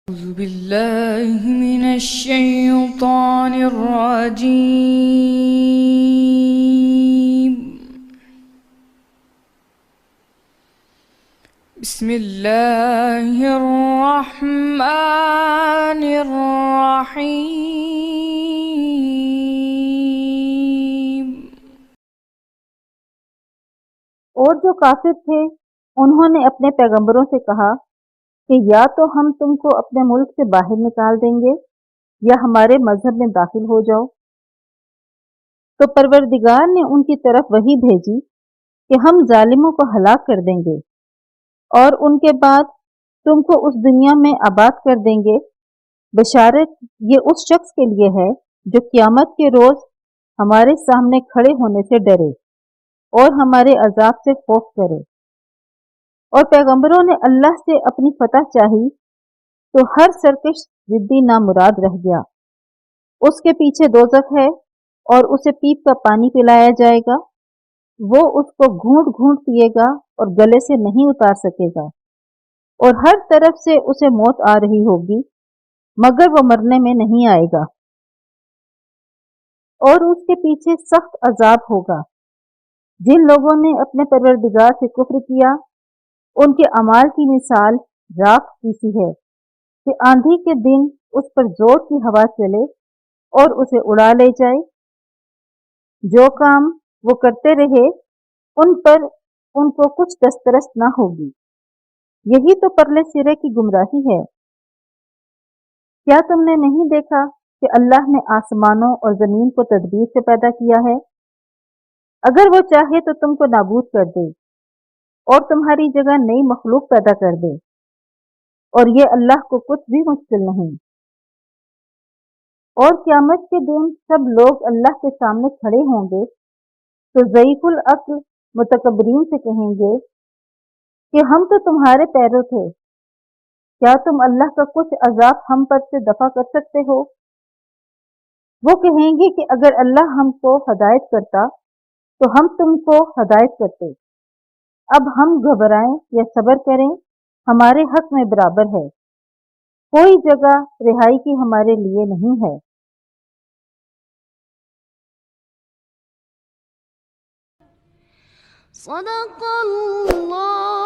أعوذ بالله من الشيطان الرجيم. بسم الله الرحمن الرحيم. اور جو کافر تھے انہوں نے اپنے پیغمبروں سے کہا کہ یا تو ہم تم کو اپنے ملک سے باہر نکال دیں گے یا ہمارے مذہب میں داخل ہو جاؤ۔ تو پروردگار نے ان کی طرف وحی بھیجی کہ ہم ظالموں کو ہلاک کر دیں گے اور ان کے بعد تم کو اس دنیا میں آباد کر دیں گے۔ بشارت یہ اس شخص کے لیے ہے جو قیامت کے روز ہمارے سامنے کھڑے ہونے سے ڈرے اور ہمارے عذاب سے خوف کرے۔ اور پیغمبروں نے اللہ سے اپنی فتح چاہی تو ہر سرکش ضدی نامراد رہ گیا۔ اس کے پیچھے دوزخ ہے اور اسے پیپ کا پانی پلایا جائے گا، وہ اس کو گھونٹ گھونٹ پیے گا اور گلے سے نہیں اتار سکے گا، اور ہر طرف سے اسے موت آ رہی ہوگی مگر وہ مرنے میں نہیں آئے گا، اور اس کے پیچھے سخت عذاب ہوگا۔ جن لوگوں نے اپنے پروردگار سے کفر کیا ان کے اعمال کی مثال راکھ کی سی ہے کہ آندھی کے دن اس پر زور کی ہوا چلے اور اسے اڑا لے جائے۔ جو کام وہ کرتے رہے ان پر ان کو کچھ دسترس نہ ہوگی۔ یہی تو پرلے سرے کی گمراہی ہے۔ کیا تم نے نہیں دیکھا کہ اللہ نے آسمانوں اور زمین کو تدبیر سے پیدا کیا ہے؟ اگر وہ چاہے تو تم کو نابود کر دے اور تمہاری جگہ نئی مخلوق پیدا کر دے، اور یہ اللہ کو کچھ بھی مشکل نہیں۔ اور قیامت کے دن سب لوگ اللہ کے سامنے کھڑے ہوں گے تو ضعیف العقل متکبرین سے کہیں گے کہ ہم تو تمہارے پیرو تھے، کیا تم اللہ کا کچھ عذاب ہم پر سے دفع کر سکتے ہو؟ وہ کہیں گے کہ اگر اللہ ہم کو ہدایت کرتا تو ہم تم کو ہدایت کرتے، اب ہم گھبرائیں یا صبر کریں ہمارے حق میں برابر ہے، کوئی جگہ رہائی کی ہمارے لیے نہیں ہے۔ صدق اللہ